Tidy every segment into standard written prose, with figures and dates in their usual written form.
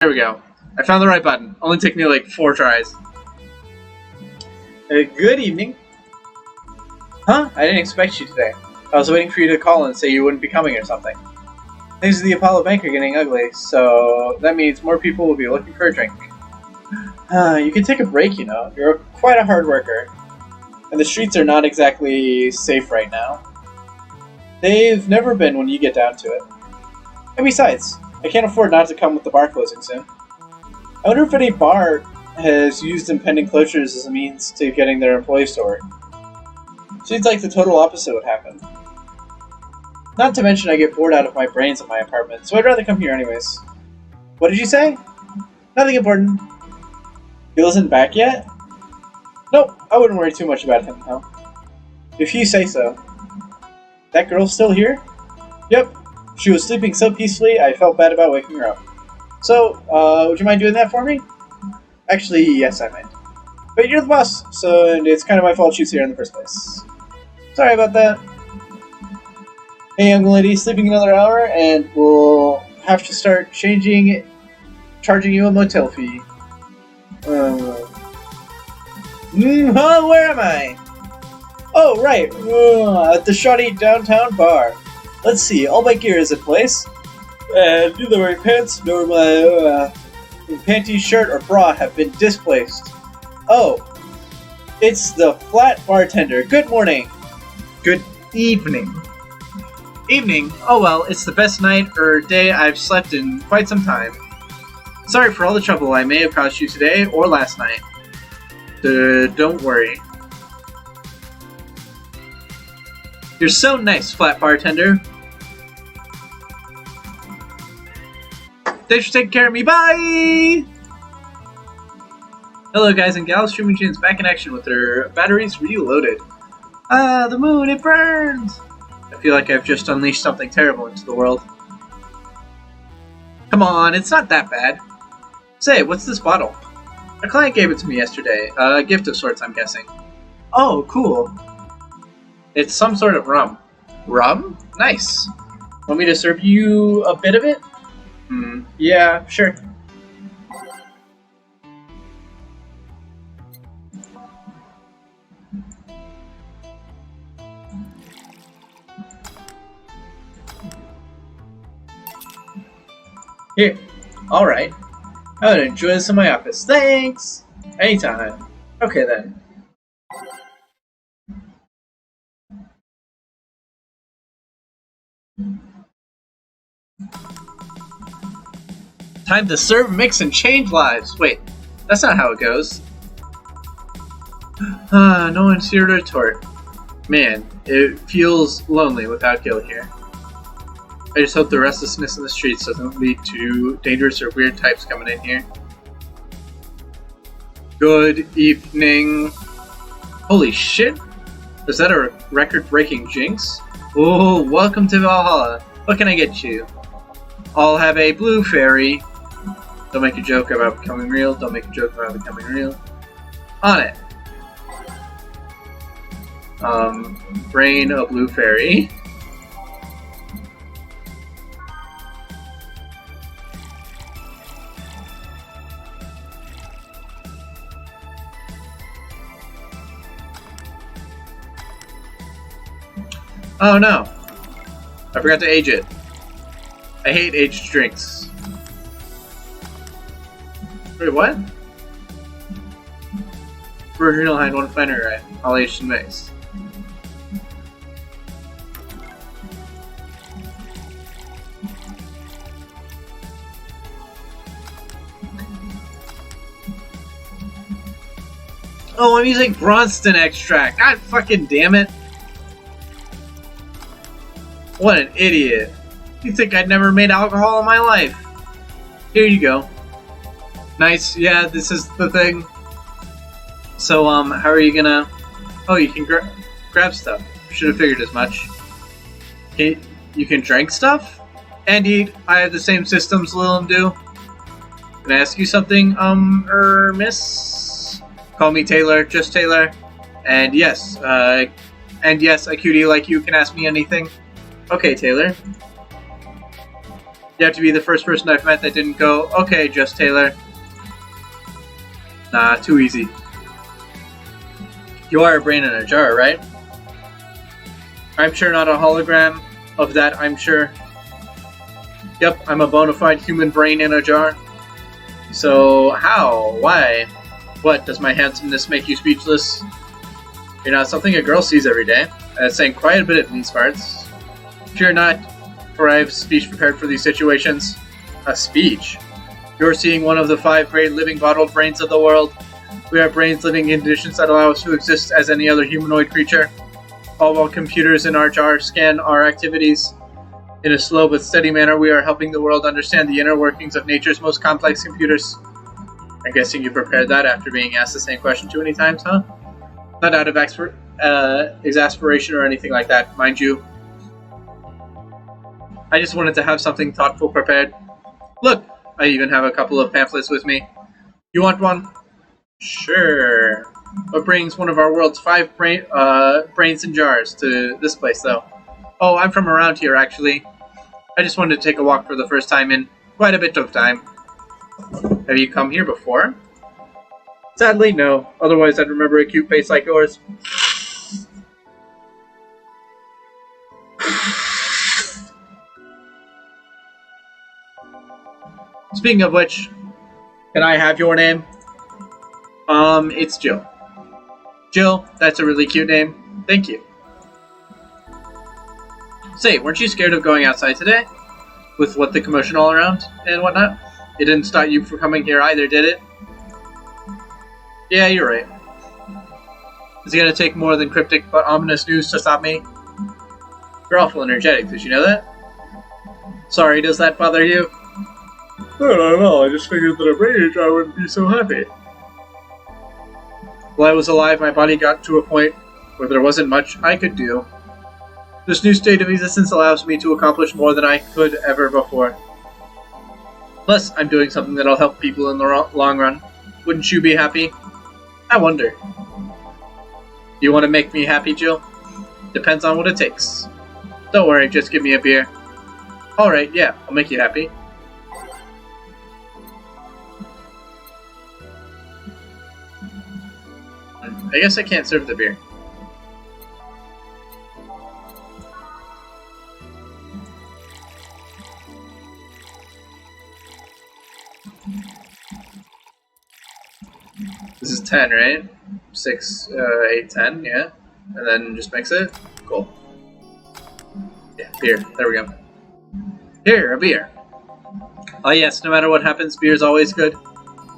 There we go. I found the right button. Only took me like 4 tries. Good evening. Huh? I didn't expect you today. I was waiting for you to call and say you wouldn't be coming or something. Things at the Apollo Bank are getting ugly, so that means more people will be looking for a drink. You can take a break, you know. You're quite a hard worker. And the streets are not exactly safe right now. They've never been when you get down to it. And besides, I can't afford not to come with the bar closing soon. I wonder if any bar has used impending closures as a means to getting their employees to work. Seems like the total opposite would happen. Not to mention I get bored out of my brains at my apartment, so I'd rather come here anyways. What did you say? Nothing important. He isn't back yet? Nope, I wouldn't worry too much about him, though. If you say so. That girl's still here? Yep. She was sleeping so peacefully, I felt bad about waking her up. So, would you mind doing that for me? Actually, yes, I might. But you're the boss, so and it's kind of my fault she's here in the first place. Sorry about that. Hey, young lady, sleeping another hour, and we'll have to start charging you a motel fee. Where am I? Oh, right, at the shoddy downtown bar. Let's see, all my gear is in place. And neither my pants nor my panty, shirt, or bra have been displaced. Oh, it's the flat bartender. Good morning. Good evening. Evening? Oh well, it's the best night or day I've slept in quite some time. Sorry for all the trouble I may have caused you today or last night. Don't worry. You're so nice, flat bartender. Thanks for taking care of me. Bye! Hello, guys and gals. Streaming Tunes back in action with their batteries reloaded. Ah, the moon, it burns! I feel like I've just unleashed something terrible into the world. Come on, it's not that bad. Say, what's this bottle? A client gave it to me yesterday. A gift of sorts, I'm guessing. Oh, cool. It's some sort of rum. Rum? Nice. Want me to serve you a bit of it? Yeah, sure. Here. Alright. I would enjoy this in my office. Thanks! Anytime. Okay then. Time to serve, mix, and change lives. Wait, that's not how it goes. No one's here to retort. Man, it feels lonely without Gil here. I just hope the restlessness in the streets doesn't lead to dangerous or weird types coming in here. Good evening. Holy shit! Is that a record-breaking jinx? Oh, welcome to Valhalla. What can I get you? I'll have a blue fairy. Don't make a joke about becoming real. Don't make a joke about becoming real. On it. Brain a blue fairy. Oh no. I forgot to age it. I hate aged drinks. Wait, what? Original had one finer, right? All aged and mixed. Oh, I'm using Bronston extract. God fucking damn it. What an idiot. You'd think I'd never made alcohol in my life. Here you go. Nice, yeah, this is the thing. So, how are you gonna... Oh, you can grab stuff. Should have figured as much. You can drink stuff? Indeed, I have the same systems Lilum do. Can I ask you something, miss? Call me Taylor, just Taylor. And yes, a cutie like you can ask me anything. Okay, Taylor. You have to be the first person I've met that didn't go, okay, just Taylor. Nah, too easy. You are a brain in a jar, right? I'm sure not a hologram of that, I'm sure. Yep, I'm a bona fide human brain in a jar. So, how? Why? What, does my handsomeness make you speechless? You're not something a girl sees every day. That's saying quite a bit in these parts. Fear not, for I have a speech prepared for these situations. A speech? You're seeing one of the 5 great living bottled brains of the world. We have brains living in conditions that allow us to exist as any other humanoid creature. All while computers in our jar scan our activities. In a slow but steady manner, we are helping the world understand the inner workings of nature's most complex computers. I'm guessing you prepared that after being asked the same question too many times, huh? Not out of exasperation or anything like that, mind you. I just wanted to have something thoughtful prepared. Look, I even have a couple of pamphlets with me. You want one? Sure. What brings one of our world's 5 brains in jars to this place, though? Oh, I'm from around here, actually. I just wanted to take a walk for the first time in quite a bit of time. Have you come here before? Sadly, no. Otherwise, I'd remember a cute face like yours. Speaking of which, can I have your name? It's Jill. Jill, that's a really cute name. Thank you. Say, weren't you scared of going outside today? With what the commotion all around and whatnot? It didn't stop you from coming here either, did it? Yeah, you're right. Is it gonna take more than cryptic but ominous news to stop me? You're awful energetic, did you know that? Sorry, does that bother you? Not at all, I just figured that a brain jar wouldn't be so happy. While I was alive, my body got to a point where there wasn't much I could do. This new state of existence allows me to accomplish more than I could ever before. Plus, I'm doing something that'll help people in the long run. Wouldn't you be happy? I wonder. Do you want to make me happy, Jill? Depends on what it takes. Don't worry, just give me a beer. Alright, yeah, I'll make you happy. I guess I can't serve the beer. This is 10, right? 6, 8, 10, yeah? And then just mix it? Cool. Yeah, beer. There we go. Here, a beer. Oh yes, no matter what happens, beer's always good.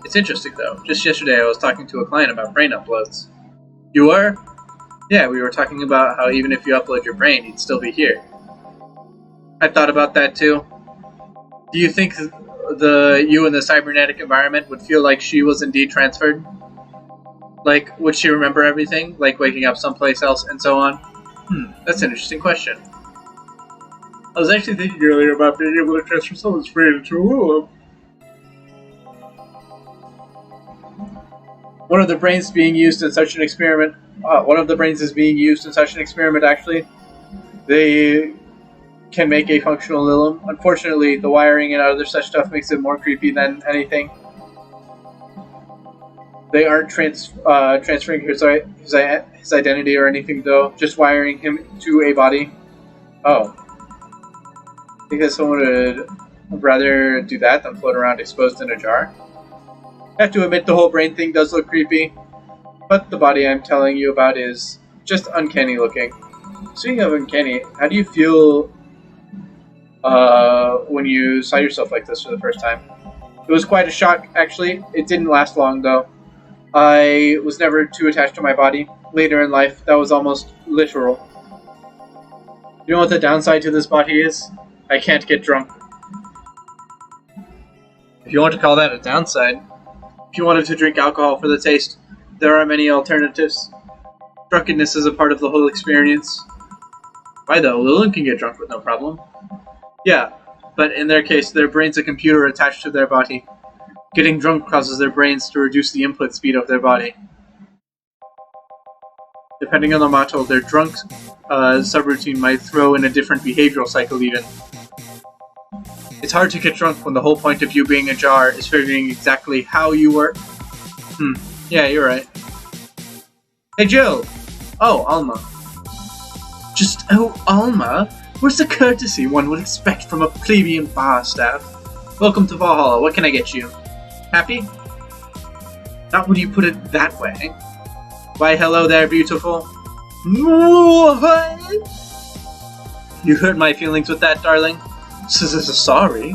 It's interesting though. Just yesterday I was talking to a client about brain uploads. You were? Yeah, we were talking about how even if you upload your brain, you'd still be here. I thought about that too. Do you think you in the cybernetic environment would feel like she was indeed transferred? Like, would she remember everything? Like waking up someplace else and so on? That's an interesting question. I was actually thinking earlier about being able to transfer someone's brain into a willow. One of the brains being used in such an experiment. One of the brains is being used in such an experiment, actually. They can make a functional Lilum. Unfortunately, the wiring and other such stuff makes it more creepy than anything. They aren't transferring his identity or anything, though. Just wiring him to a body. Oh. I think that someone would rather do that than float around exposed in a jar. I have to admit the whole brain thing does look creepy, but the body I'm telling you about is just uncanny looking. Speaking of uncanny, how do you feel when you saw yourself like this for the first time? It was quite a shock, actually. It didn't last long, though. I was never too attached to my body. Later in life, that was almost literal. You know what the downside to this body is? I can't get drunk. If you want to call that a downside. If you wanted to drink alcohol for the taste, there are many alternatives. Drunkenness is a part of the whole experience. Why though? Lilin can get drunk with no problem. Yeah, but in their case, their brain's a computer attached to their body. Getting drunk causes their brains to reduce the input speed of their body. Depending on the motto, their drunk subroutine might throw in a different behavioral cycle even. It's hard to get drunk when the whole point of you being a jar is figuring exactly how you work. Yeah, you're right. Hey, Joe! Oh, Alma. Alma? Where's the courtesy one would expect from a plebeian bar staff? Welcome to Valhalla. What can I get you? Happy? Not when you put it that way. Why, hello there, beautiful. You hurt my feelings with that, darling. Sorry.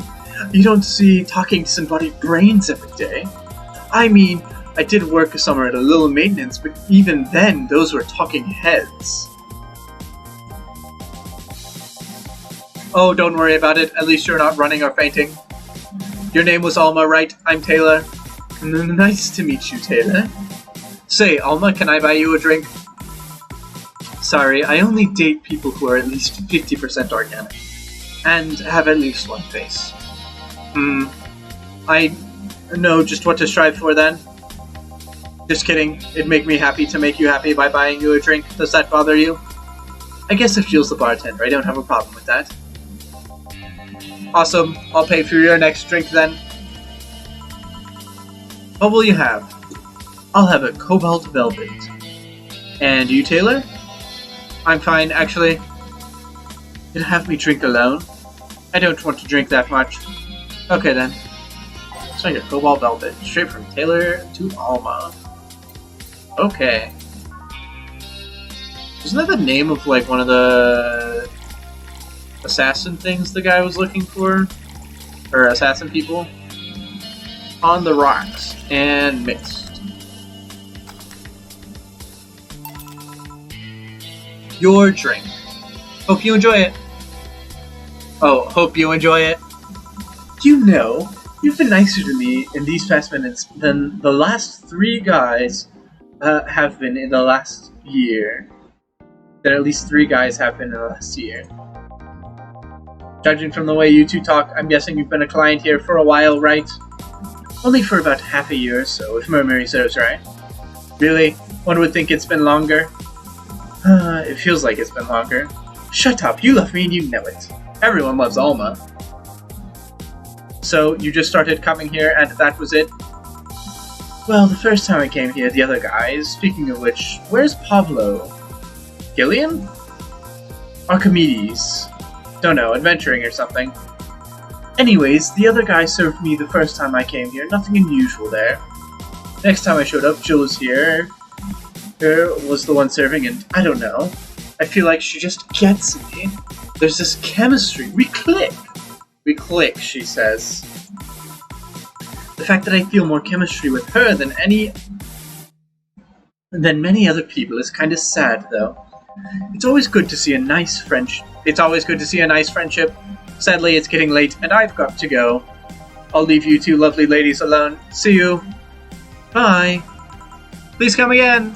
You don't see talking disembodied brains every day. I mean, I did work a summer at a little maintenance, but even then, those were talking heads. Oh, don't worry about it. At least you're not running or fainting. Your name was Alma, right? I'm Taylor. Nice to meet you, Taylor. Say, Alma, can I buy you a drink? Sorry, I only date people who are at least 50% organic. And have at least one face. I know just what to strive for then. Just kidding. It'd make me happy to make you happy by buying you a drink. Does that bother you? I guess if Jill's the bartender, I don't have a problem with that. Awesome. I'll pay for your next drink then. What will you have? I'll have a cobalt velvet. And you, Taylor? I'm fine, actually. You'd have me drink alone? I don't want to drink that much. Okay then. So I get cobalt velvet, straight from Taylor to Alma. Okay. Isn't that the name of like one of the assassin things the guy was looking for? Or assassin people? On the rocks and mixed. Your drink. Hope you enjoy it. Oh, hope you enjoy it. You know, you've been nicer to me in these past minutes than the last 3 guys have been in the last year. That at least 3 guys have been in the last year. Judging from the way you two talk, I'm guessing you've been a client here for a while, right? Only for about half a year or so, if memory serves right. Really? One would think it's been longer. It feels like it's been longer. Shut up, you love me and you know it. Everyone loves Alma. So, you just started coming here and that was it? Well, the first time I came here, the other guys, speaking of which, where's Pablo? Gillian? Archimedes. Don't know, adventuring or something. Anyways, the other guy served me the first time I came here, nothing unusual there. Next time I showed up, Jill was here. Her was the one serving, and I don't know. I feel like she just gets me. There's this chemistry. We click! We click, she says. The fact that I feel more chemistry with her than many other people is kind of sad, though. It's always good to see a nice friendship. Sadly, it's getting late, and I've got to go. I'll leave you 2 lovely ladies alone. See you. Bye. Please come again.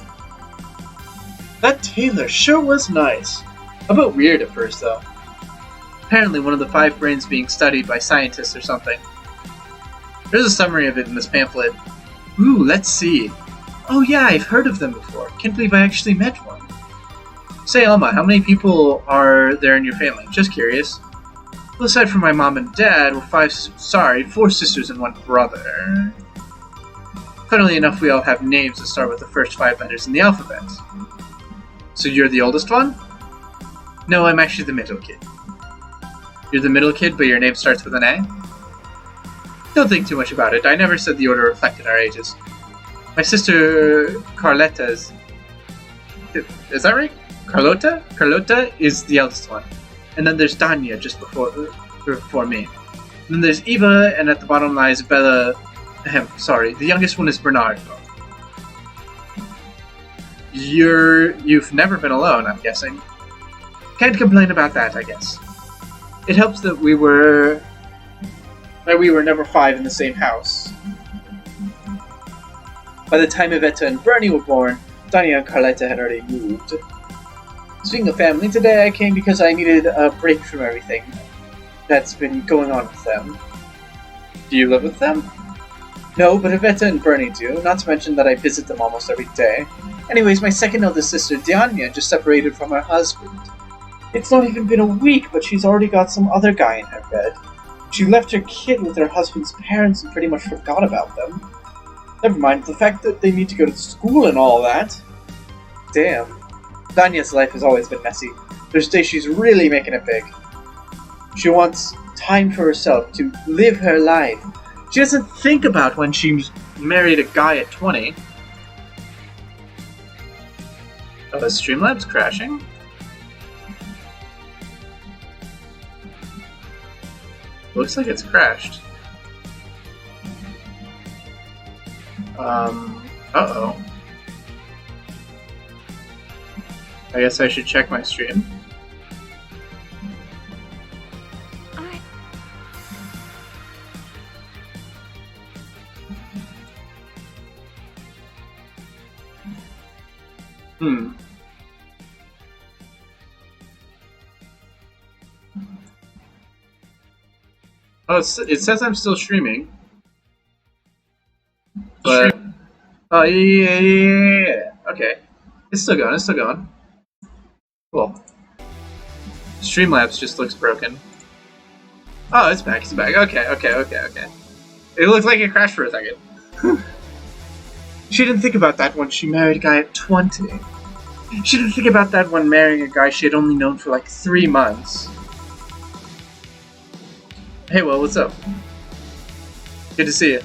That Taylor sure was nice. A bit weird at first, though. Apparently one of the 5 brains being studied by scientists or something. There's a summary of it in this pamphlet. Ooh, let's see. Oh yeah, I've heard of them before. Can't believe I actually met one. Say, Alma, how many people are there in your family? Just curious. Well, aside from my mom and dad, we're 4 sisters and 1 brother. Funnily enough, we all have names that start with the first 5 letters in the alphabet. So you're the oldest one? No, I'm actually the middle kid. You're the middle kid, but your name starts with an A? Don't think too much about it. I never said the order reflected our ages. My sister Carletta is that right? Carlota is the eldest one. And then there's Danya just before me. And then there's Eva, and at the bottom lies Bella. The youngest one is Bernardo. You've never been alone, I'm guessing. Can't complain about that, I guess. It helps that we were never 5 in the same house. By the time Iveta and Bernie were born, Danya and Carletta had already moved. Speaking of family, today I came because I needed a break from everything that's been going on with them. Do you live with them? No, but Iveta and Bernie do, not to mention that I visit them almost every day. Anyways, my second eldest sister, Dianya, just separated from her husband. It's not even been a week, but she's already got some other guy in her bed. She left her kid with her husband's parents and pretty much forgot about them. Never mind the fact that they need to go to school and all that. Damn. Danya's life has always been messy. There's days she's really making it big. She wants time for herself to live her life. She doesn't think about when she married a guy at 20. Oh, the Streamlabs crashing? Looks like it's crashed. Uh-oh. I guess I should check my stream. Oh, it says I'm still streaming. But... Oh, yeah. Okay. It's still going, Cool. Streamlabs just looks broken. Oh, it's back, Okay. It looked like it crashed for a second. She didn't think about that when she married a guy at 20. She didn't think about that when marrying a guy she had only known for like 3 months. Hey, Will, what's up? Good to see you.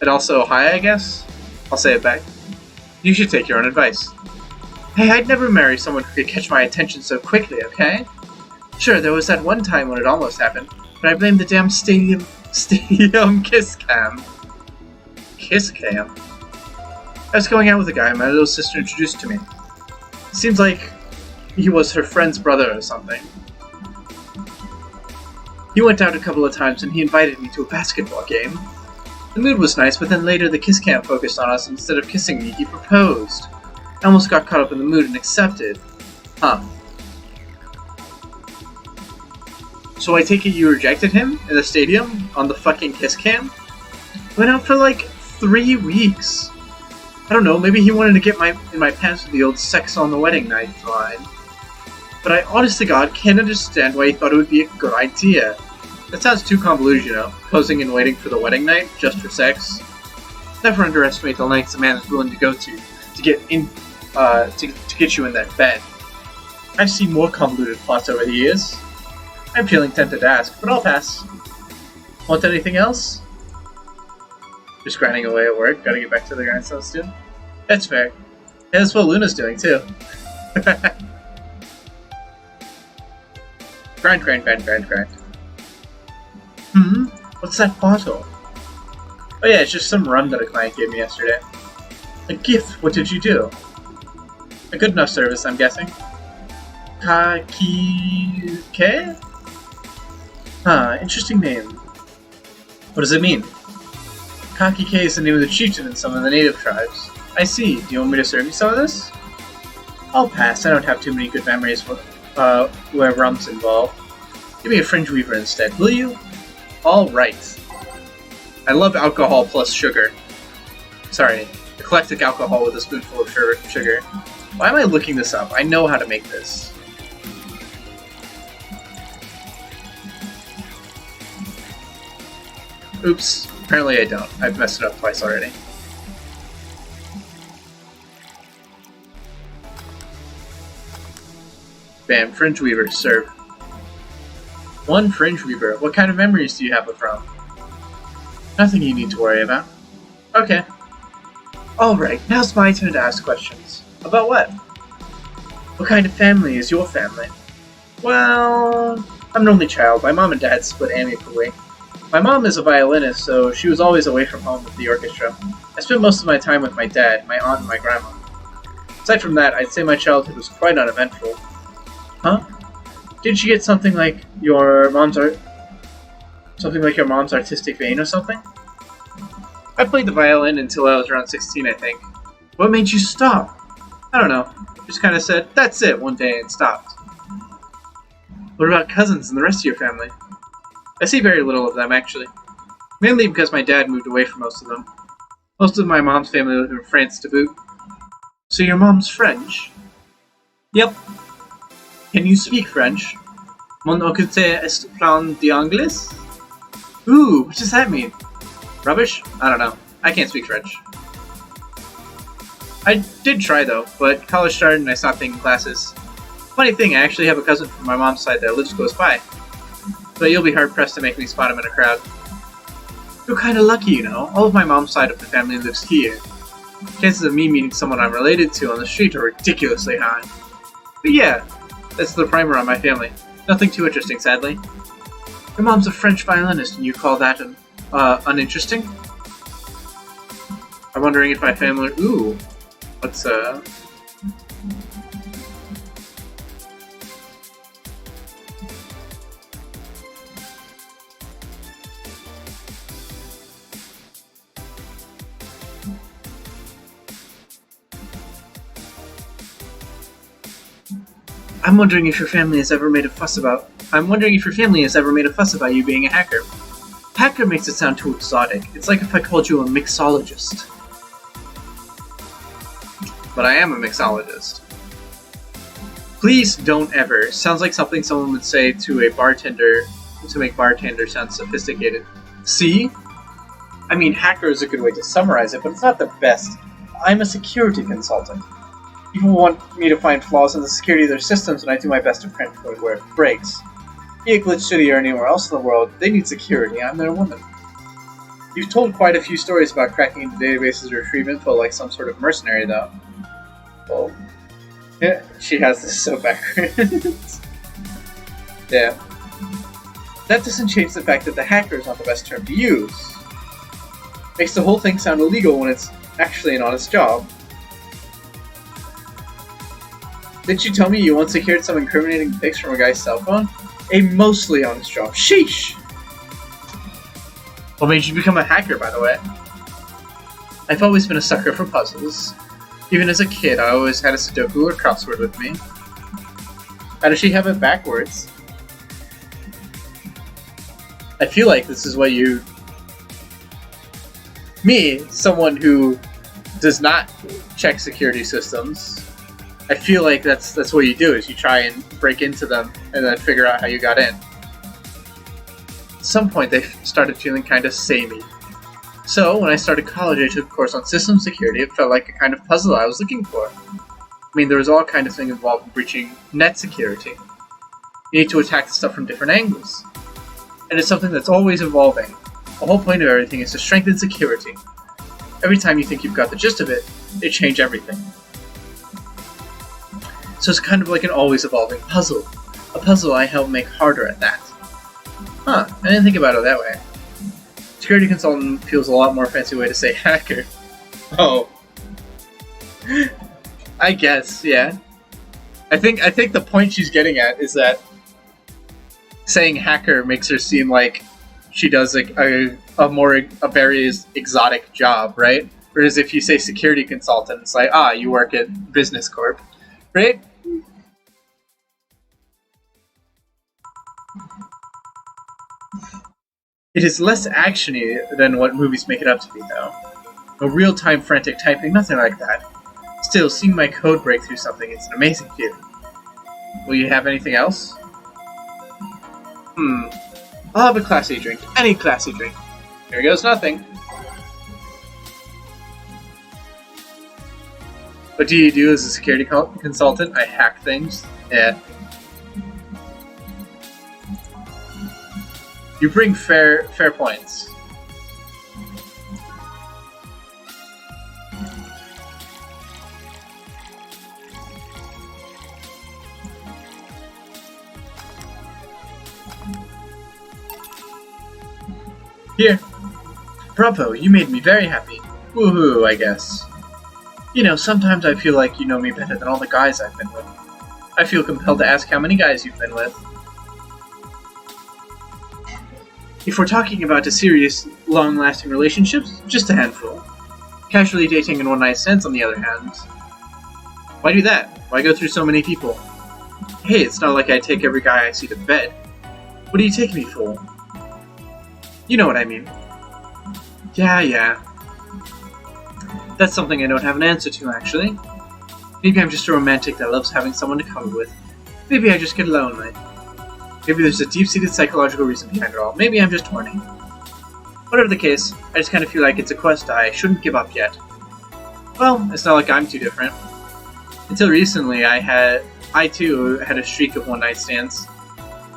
And also, hi, I guess? I'll say it back. You should take your own advice. Hey, I'd never marry someone who could catch my attention so quickly, okay? Sure, there was that one time when it almost happened, but I blame the damn stadium kiss cam. Kiss cam? I was going out with a guy my little sister introduced to me. It seems like he was her friend's brother or something. He went out a couple of times and he invited me to a basketball game. The mood was nice, but then later the kiss cam focused on us. Instead of kissing me, he proposed. I almost got caught up in the mood and accepted. Huh. So I take it you rejected him in the stadium on the fucking kiss cam? Went out for like 3 weeks. I don't know, maybe he wanted to get in my pants with the old sex on the wedding night line. But I honest to God can't understand why he thought it would be a good idea. That sounds too convoluted, you know, posing and waiting for the wedding night just for sex. Never underestimate the lengths a man is willing to go to get in, to get you in that bed. I've seen more convoluted plots over the years. I'm feeling tempted to ask, but I'll pass. Want anything else? Just grinding away at work. Gotta get back to the grindstone soon. That's fair. Yeah, that's what Luna's doing too. Grind. What's that bottle? Oh yeah, it's just some rum that a client gave me yesterday. A gift? What did you do? A good enough service, I'm guessing. Kakike? Huh, interesting name. What does it mean? Kakike is the name of the chieftain in some of the native tribes. I see. Do you want me to serve you some of this? I'll pass. I don't have too many good memories where rum's involved. Give me a fringe weaver instead, will you? Alright. I love alcohol plus sugar. Sorry, eclectic alcohol with a spoonful of sugar. Why am I looking this up? I know how to make this. Oops, apparently I don't. I've messed it up twice already. Bam, fringe weaver, serve. 1 fringe weaver. What kind of memories do you have with rum? Nothing you need to worry about. Okay. Alright, now's my turn to ask questions. About what? What kind of family is your family? Well, I'm an only child. My mom and dad split amicably. My mom is a violinist, so she was always away from home with the orchestra. I spent most of my time with my dad, my aunt, and my grandma. Aside from that, I'd say my childhood was quite uneventful. Huh? Did she get something like your mom's artistic vein or something? I played the violin until I was around 16, I think. What made you stop? I don't know. Just kind of said, that's it, one day and stopped. What about cousins and the rest of your family? I see very little of them, actually. Mainly because my dad moved away from most of them. Most of my mom's family live in France to boot. So your mom's French? Yep. Can you speak French? Mon occulte est plein d'anglais? Ooh, what does that mean? Rubbish? I don't know. I can't speak French. I did try though, but college started and I stopped taking classes. Funny thing, I actually have a cousin from my mom's side that lives close by. But you'll be hard-pressed to make me spot him in a crowd. You're kinda lucky, you know. All of my mom's side of the family lives here. Chances of me meeting someone I'm related to on the street are ridiculously high. But yeah, that's the primer on my family. Nothing too interesting, sadly. Your mom's a French violinist, and you call that uninteresting? I'm wondering if my family... Ooh. What's, I'm wondering if your family has ever made a fuss about you being a hacker. Hacker makes it sound too exotic. It's like if I called you a mixologist. But I am a mixologist. Please don't ever. Sounds like something someone would say to a bartender to make bartender sound sophisticated. See? I mean, hacker is a good way to summarize it, but it's not the best. I'm a security consultant. People want me to find flaws in the security of their systems, and I do my best to print code where it breaks. Be it Glitch City or anywhere else in the world, they need security. I'm their woman. You've told quite a few stories about cracking into databases to retrieve info like some sort of mercenary, though. Well, yeah, she has this so backwards. Yeah. That doesn't change the fact that the hacker is not the best term to use. Makes the whole thing sound illegal when it's actually an honest job. Didn't you tell me you once secured some incriminating pics from a guy's cell phone? A mostly honest job. Sheesh! What made you become a hacker, by the way? I've always been a sucker for puzzles. Even as a kid, I always had a Sudoku or crossword with me. How does she have it backwards? I feel like this is what you... Me, someone who does not check security systems, I feel like that's what you do, is you try and break into them and then figure out how you got in. At some point they started feeling kind of samey. So when I started college I took a course on system security. It felt like a kind of puzzle I was looking for. I mean, there was all kind of things involved in breaching net security. You need to attack the stuff from different angles. And it's something that's always evolving. The whole point of everything is to strengthen security. Every time you think you've got the gist of it, they change everything. So it's kind of like an always evolving puzzle. A puzzle I help make harder at that. Huh, I didn't think about it that way. Security consultant feels a lot more fancy way to say hacker. Oh. I guess, yeah. I think the point she's getting at is that saying hacker makes her seem like she does like a very exotic job, right? Whereas if you say security consultant, it's like, you work at Business Corp, right? It is less actiony than what movies make it up to be, though. No real-time frantic typing, nothing like that. Still, seeing my code break through something, it's an amazing feeling. Will you have anything else? I'll have a classy drink. Any classy drink. Here goes nothing. What do you do as a security consultant? I hack things. Yeah. You bring fair points. Here. Bravo, you made me very happy. Woohoo, I guess. You know, sometimes I feel like you know me better than all the guys I've been with. I feel compelled to ask how many guys you've been with. If we're talking about a serious, long-lasting relationships, just a handful. Casually dating and one-night stands, on the other hand. Why do that? Why go through so many people? Hey, it's not like I take every guy I see to bed. What do you take me for? You know what I mean. Yeah. That's something I don't have an answer to, actually. Maybe I'm just a romantic that loves having someone to cuddle with. Maybe I just get lonely. Maybe there's a deep-seated psychological reason behind it all. Maybe I'm just horny. Whatever the case, I just kind of feel like it's a quest I shouldn't give up yet. Well, it's not like I'm too different. Until recently, I too had a streak of one-night stands.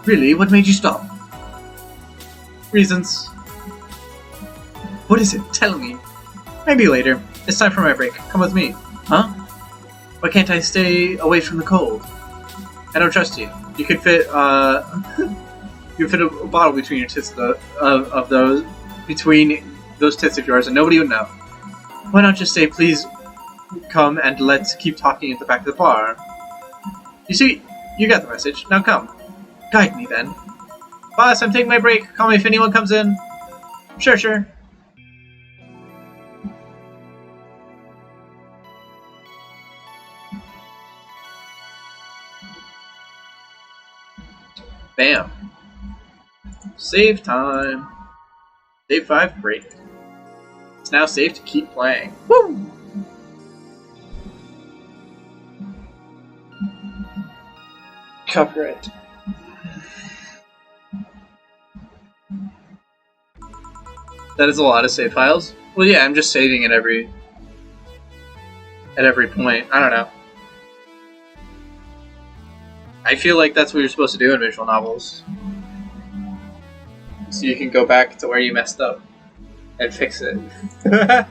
Really? What made you stop? Reasons. What is it? Tell me. Maybe later. It's time for my break. Come with me. Huh? Why can't I stay away from the cold? I don't trust you. You could fit, you fit a bottle between your tits between those tits of yours, and nobody would know. Why not just say, please come and let's keep talking at the back of the bar? You see, you got the message. Now come. Guide me then. Boss, I'm taking my break. Call me if anyone comes in. Sure. Bam. Save time. Save 5 break. It's now safe to keep playing. Woo! Copyright. That is a lot of save files. Well, yeah, I'm just saving it at every point. I don't know. I feel like that's what you're supposed to do in visual novels. So you can go back to where you messed up and fix it. I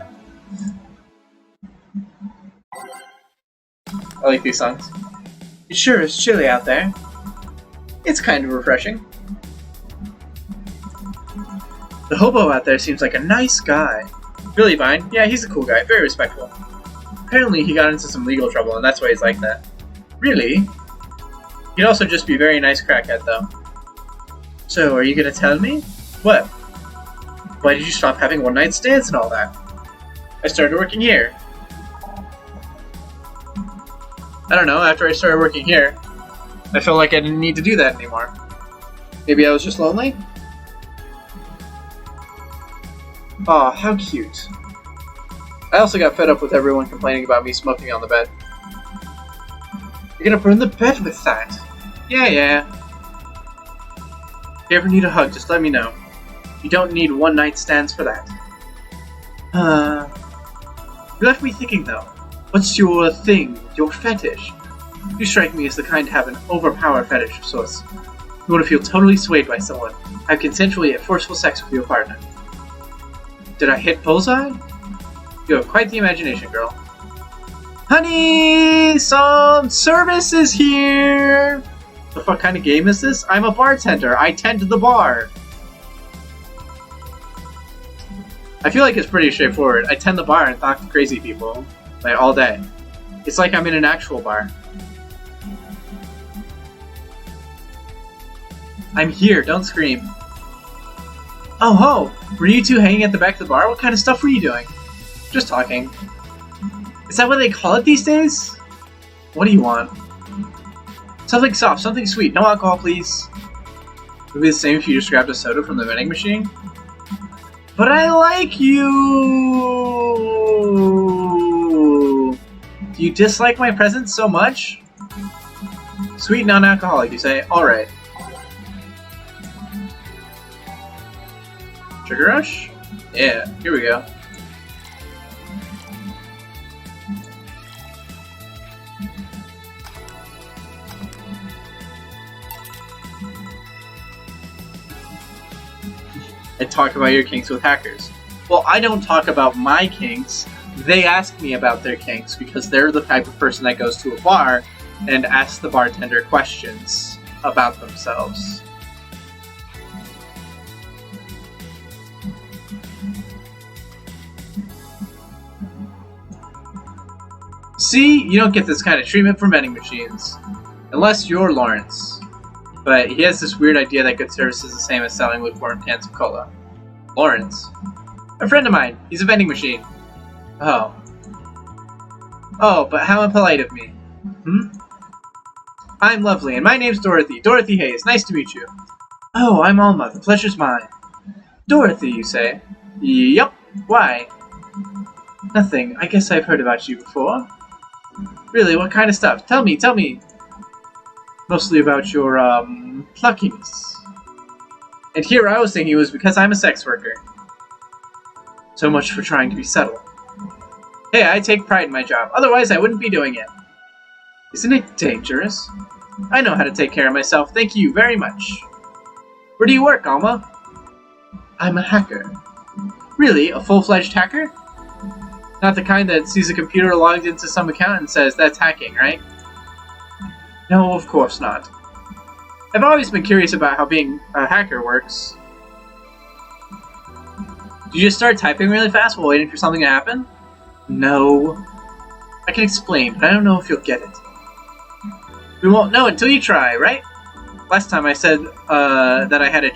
like these songs. It sure is chilly out there. It's kind of refreshing. The hobo out there seems like a nice guy. Really, Vine? Yeah, he's a cool guy. Very respectful. Apparently he got into some legal trouble and that's why he's like that. Really? He'd also just be a very nice crackhead, though. So, are you gonna tell me? What? Why did you stop having one-night stands and all that? I started working here. I don't know, after I started working here, I felt like I didn't need to do that anymore. Maybe I was just lonely? Aw, how cute. I also got fed up with everyone complaining about me smoking on the bed. You're gonna burn the bed with that? Yeah. If you ever need a hug, just let me know. You don't need one-night stands for that. You left me thinking, though. What's your thing, your fetish? You strike me as the kind to have an overpowered fetish of sorts. You want to feel totally swayed by someone, have consensually yet forceful sex with your partner. Did I hit bullseye? You have quite the imagination, girl. Honey, some service is here! The fuck kind of game is this? I'm a bartender. I tend to the bar. I feel like it's pretty straightforward. I tend the bar and talk to crazy people. Like, all day. It's like I'm in an actual bar. I'm here, don't scream. Oh ho! Were you two hanging at the back of the bar? What kind of stuff were you doing? Just talking. Is that what they call it these days? What do you want? Something soft, something sweet. No alcohol, please. It would be the same if you just grabbed a soda from the vending machine. But I like you! Do you dislike my presence so much? Sweet non-alcoholic, you say? Alright. Sugar Rush? Yeah, here we go. And talk about your kinks with hackers. Well, I don't talk about my kinks. They ask me about their kinks because they're the type of person that goes to a bar and asks the bartender questions about themselves. See, you don't get this kind of treatment from vending machines. Unless you're Lawrence. But he has this weird idea that good service is the same as selling lukewarm cans of cola. Lawrence. A friend of mine. He's a vending machine. Oh. Oh, but how impolite of me. I'm lovely, and my name's Dorothy. Dorothy Hayes. Nice to meet you. Oh, I'm Alma. The pleasure's mine. Dorothy, you say? Yup. Why? Nothing. I guess I've heard about you before. Really? What kind of stuff? Tell me, tell me. Mostly about your, pluckiness. And here I was thinking it was because I'm a sex worker. So much for trying to be subtle. Hey, I take pride in my job. Otherwise, I wouldn't be doing it. Isn't it dangerous? I know how to take care of myself. Thank you very much. Where do you work, Alma? I'm a hacker. Really? A full-fledged hacker? Not the kind that sees a computer logged into some account and says, that's hacking, right? No, of course not. I've always been curious about how being a hacker works. Do you just start typing really fast while waiting for something to happen? No. I can explain, but I don't know if you'll get it. We won't know until you try, right? Last time I said that I had to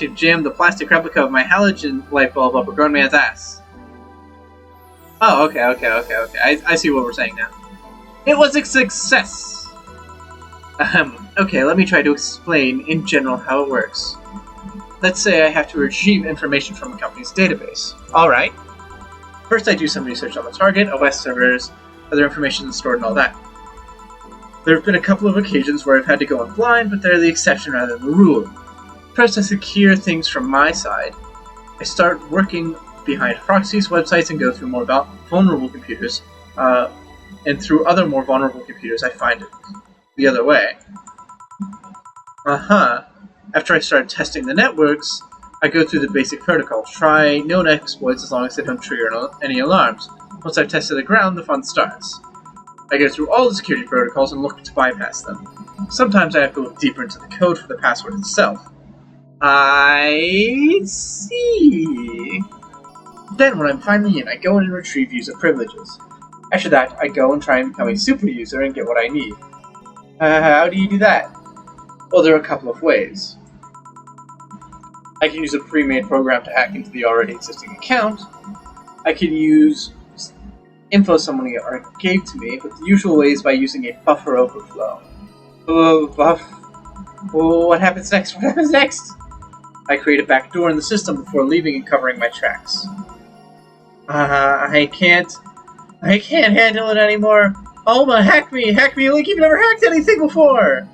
jam the plastic replica of my halogen light bulb up a grown man's ass. Oh, okay. I see what we're saying now. It was a success! Okay, let me try to explain in general how it works. Let's say I have to retrieve information from a company's database. Alright. First I do some research on the target, OS servers, other information stored and all that. There have been a couple of occasions where I've had to go in blind, but they're the exception rather than the rule. First I secure things from my side. I start working behind proxies, websites, and go through more vulnerable computers, and through other more vulnerable computers I find it the other way. After I start testing the networks, I go through the basic protocols, try known exploits as long as they don't trigger any alarms. Once I've tested the ground, the fun starts. I go through all the security protocols and look to bypass them. Sometimes I have to look deeper into the code for the password itself. I see. Then when I'm finally in, I go in and retrieve user privileges. After that, I go and try and become a super user and get what I need. How do you do that? Well, there are a couple of ways. I can use a pre-made program to hack into the already existing account. I can use info someone gave to me, but the usual way is by using a buffer overflow. What happens next? What happens next? I create a backdoor in the system before leaving and covering my tracks. I can't handle it anymore. Alma, hack me like you've never hacked anything before.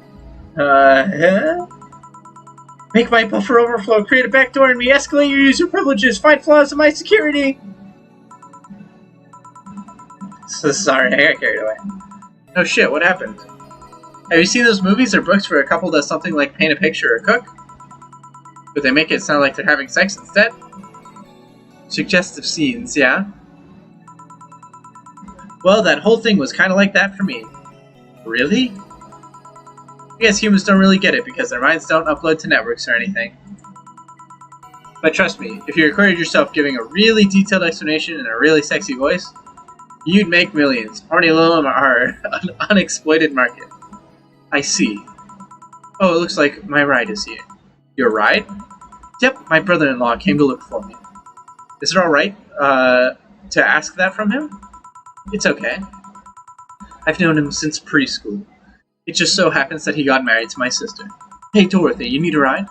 Make my buffer overflow, create a backdoor in me, escalate your user privileges, find flaws in my security. So sorry, I got carried away. Oh shit, what happened? Have you seen those movies or books where a couple does something like paint a picture or cook? But they make it sound like they're having sex instead? Suggestive scenes, yeah? Well, that whole thing was kind of like that for me. Really? I guess humans don't really get it because their minds don't upload to networks or anything. But trust me, if you recorded yourself giving a really detailed explanation in a really sexy voice, you'd make millions. Already alone are an unexploited market. I see. Oh, it looks like my ride is here. Your ride? Yep, my brother-in-law came to look for me. Is it alright, to ask that from him? It's okay. I've known him since preschool. It just so happens that he got married to my sister. Hey Dorothy, you need a ride?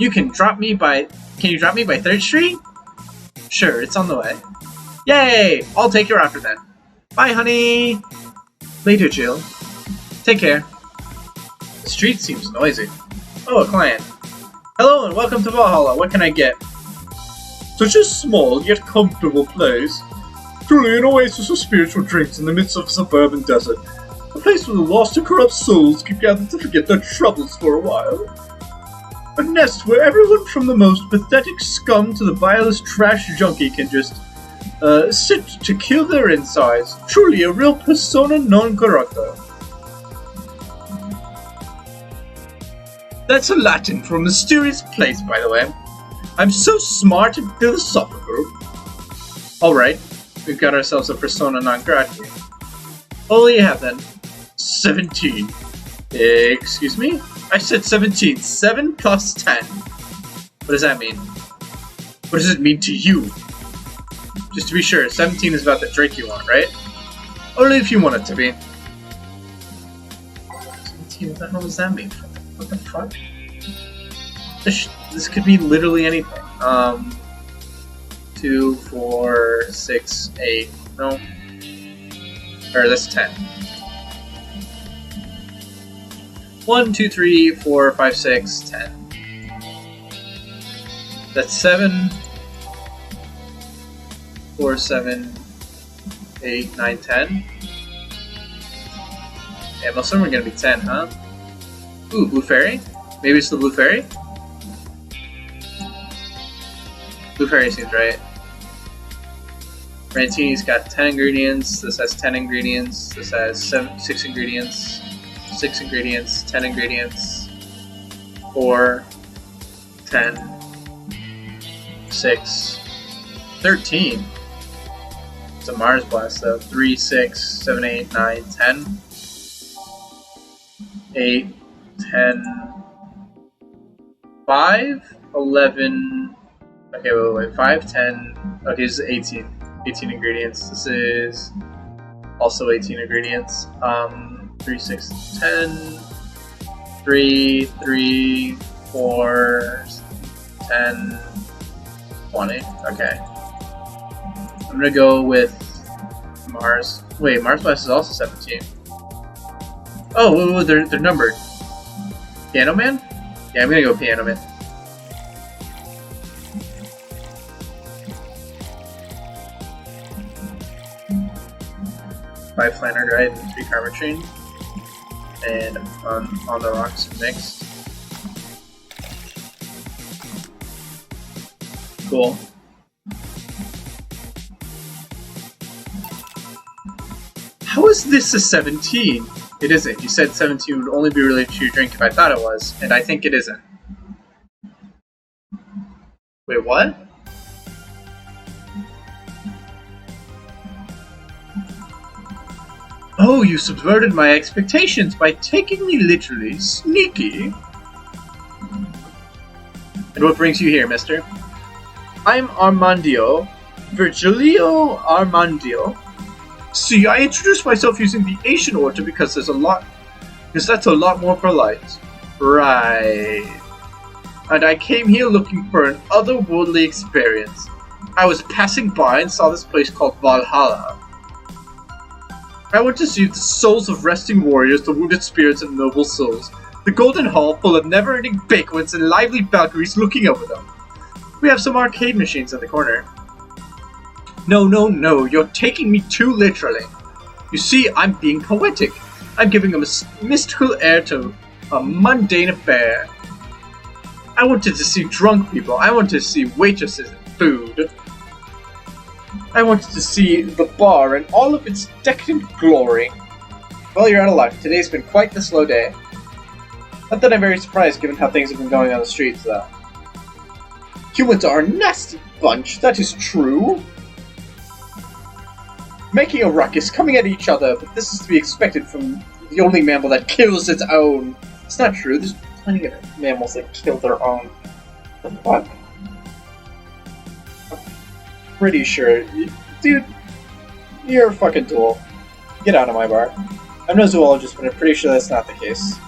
Can you drop me by 3rd Street? Sure, it's on the way. Yay! I'll take your offer then. Bye, honey! Later, Jill. Take care. The street seems noisy. Oh, a client. Hello and welcome to Valhalla. What can I get? Such a small yet comfortable place. Truly an oasis of spiritual drinks in the midst of a suburban desert. A place where the lost and corrupt souls can gather to forget their troubles for a while. A nest where everyone from the most pathetic scum to the vilest trash junkie can just sit to kill their insides. Truly a real persona non grata. That's a Latin for a mysterious place, by the way. I'm so smart and philosophical. Alright, we've got ourselves a persona non grata here. What will you have then? 17. Excuse me? I said 17. 7 plus 10. What does that mean? What does it mean to you? Just to be sure, 17 is about the drink you want, right? Only if you want it to be. 17, what the hell does that mean? What the fuck? This could be literally anything. 2, 4, 6, 8. No. Or that's 10. 1, 2, 3, 4, 5, 6, 10. That's 7, 4, 7, 8, 9, 10. Yeah, most of them are gonna be 10, huh? Ooh, Blue Fairy? Maybe it's the Blue Fairy? Blue Fairy seems right. Rantini's got 10 ingredients. This has 10 ingredients. This has 6 ingredients. 6 ingredients. 10 ingredients. 4, 10, 6, 13. It's a Mars Blast though. 3, 6, 7, 8, 9, 10. 8, 10, 5, 11. Okay, wait. 5, 10. Okay, this is 18. 18 ingredients. This is also 18 ingredients. 3, 6, 10. 3, 3, 4, 10, 20. Okay. I'm gonna go with Mars. Wait, Mars Blast is also 17. Oh, wait, they're numbered. Piano Man? Yeah, I'm gonna go Piano Man. 5 Flannery Drive and 3 Karma Train. And on the rocks next. Cool. How is this a 17? It isn't. You said 17 would only be related to your drink if I thought it was, and I think it isn't. Wait, what? Oh, you subverted my expectations by taking me literally. Sneaky. And what brings you here, mister? I'm Armandio. Virgilio Armandio. See, I introduced myself using the Asian order because that's a lot more polite. Right. And I came here looking for an otherworldly experience. I was passing by and saw this place called Valhalla. I want to see the souls of resting warriors, the wounded spirits and noble souls. The Golden Hall full of never-ending banquets and lively Valkyries looking over them. We have some arcade machines in the corner. No, you're taking me too literally. You see, I'm being poetic. I'm giving a mystical air to a mundane affair. I wanted to see drunk people. I wanted to see waitresses and food. I wanted to see the bar in all of its decadent glory. Well, you're out of luck. Today's been quite the slow day. Not that I'm very surprised given how things have been going on the streets, though. Humans are a nasty bunch, that is true. Making a ruckus, coming at each other, but this is to be expected from the only mammal that kills its own. It's not true, there's plenty of mammals that kill their own. What? I'm pretty sure. Dude, you're a fucking tool. Get out of my bar. I'm no zoologist, but I'm pretty sure that's not the case.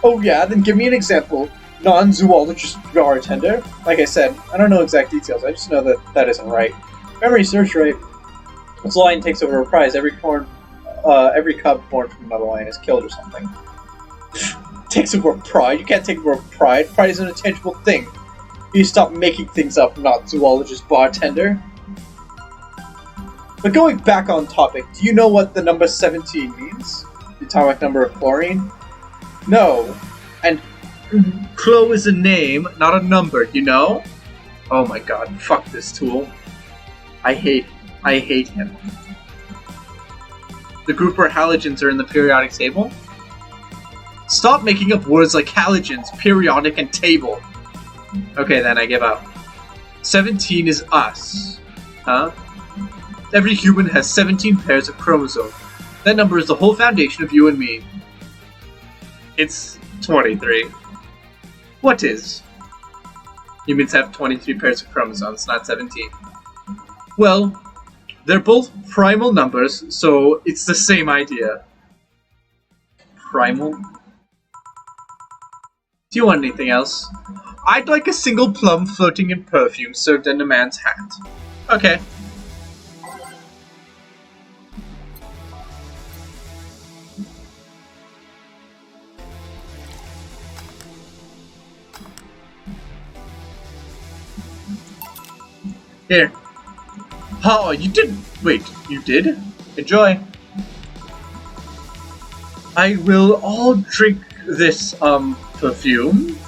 Oh yeah, then give me an example. Non-zoologist bartender. Like I said, I don't know exact details, I just know that that isn't right. Memory search rate. This lion takes over a prize. Every cub born from another lion is killed or something. Takes over pride? You can't take over pride. Pride is an intangible thing. You stop making things up, not zoologist bartender. But going back on topic, do you know what the number 17 means? The atomic number of chlorine? No. And Chloe is a name, not a number, you know? Oh my god, fuck this tool. I hate him. The group where halogens are in the periodic table? Stop making up words like halogens, periodic, and table. Okay then, I give up. 17 is us. Huh? Every human has 17 pairs of chromosomes. That number is the whole foundation of you and me. It's 23. What is? Humans have 23 pairs of chromosomes, not 17. Well, they're both primal numbers, so it's the same idea. Primal? Do you want anything else? I'd like a single plum floating in perfume served in a man's hat. Okay. Here. Oh, you didn't. Wait, you did? Enjoy. I will all drink this, perfume.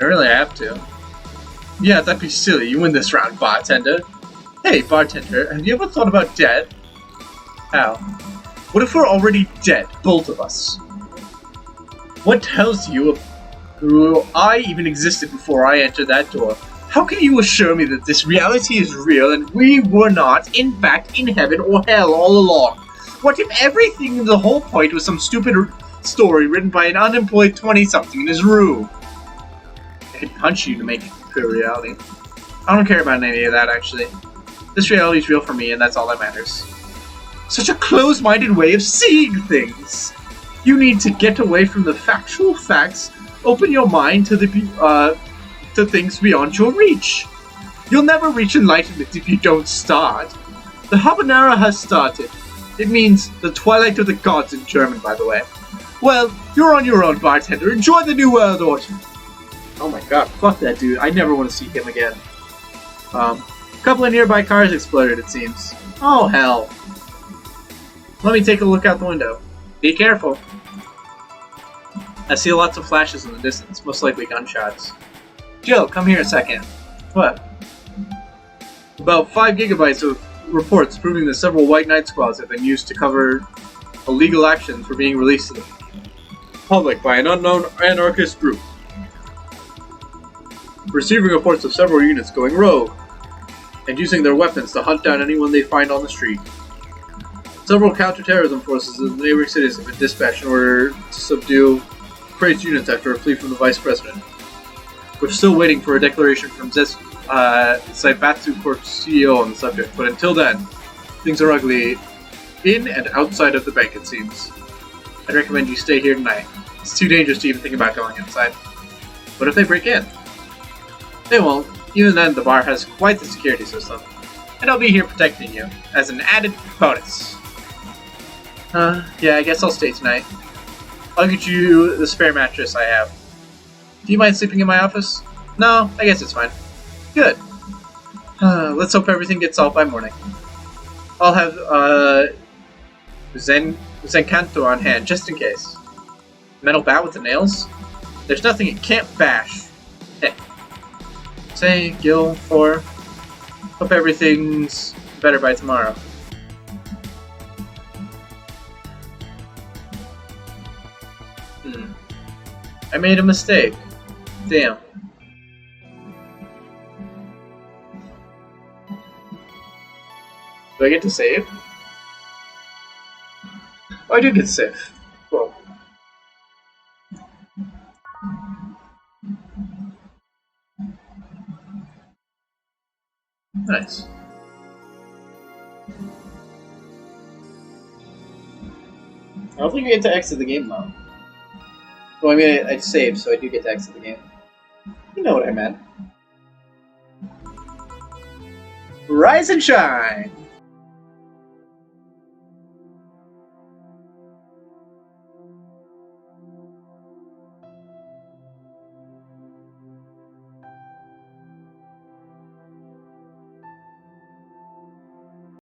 I really have to. Yeah, that'd be silly. You win this round, bartender. Hey, bartender, have you ever thought about death? How? What if we're already dead, both of us? What tells you I even existed before I entered that door? How can you assure me that this reality is real and we were not, in fact, in heaven or hell all along? What if everything in the whole point was some stupid story written by an unemployed 20-something in his room? I could punch you to make it pure reality. I don't care about any of that, actually. This reality is real for me, and that's all that matters. Such a close-minded way of seeing things! You need to get away from the factual facts, open your mind to to things beyond your reach. You'll never reach enlightenment if you don't start. The habanera has started. It means the twilight of the gods in German, by the way. Well, you're on your own, bartender. Enjoy the new world order. Oh my god, fuck that dude. I never want to see him again. A couple of nearby cars exploded, it seems. Oh, hell. Let me take a look out the window. Be careful. I see lots of flashes in the distance, most likely gunshots. Joe, come here a second. What? About 5 gigabytes of reports proving that several White Knight squads have been used to cover illegal actions for being released to the public by an unknown anarchist group. Receiving reports of several units going rogue and using their weapons to hunt down anyone they find on the street. Several counterterrorism forces in the neighboring cities have been dispatched in order to subdue crazed units after a plea from the vice president. We're still waiting for a declaration from Zaibatsu Corp's CEO on the subject, but until then, things are ugly in and outside of the bank, it seems. I'd recommend you stay here tonight. It's too dangerous to even think about going inside. What if they break in? They won't. Even then, the bar has quite the security system. And I'll be here protecting you, as an added bonus. Yeah, I guess I'll stay tonight. I'll get you the spare mattress I have. Do you mind sleeping in my office? No, I guess it's fine. Good. Let's hope everything gets solved by morning. I'll have, Zenkanto on hand, just in case. Metal bat with the nails? There's nothing it can't bash. Hey. Say, Gil, 4. Hope everything's better by tomorrow. I made a mistake. Damn. Do I get to save? Oh, I do get to save. Cool. Nice. I don't think I get to exit the game though. Well, I mean, I saved, so I do get to exit the game. You know what I meant. Rise and shine!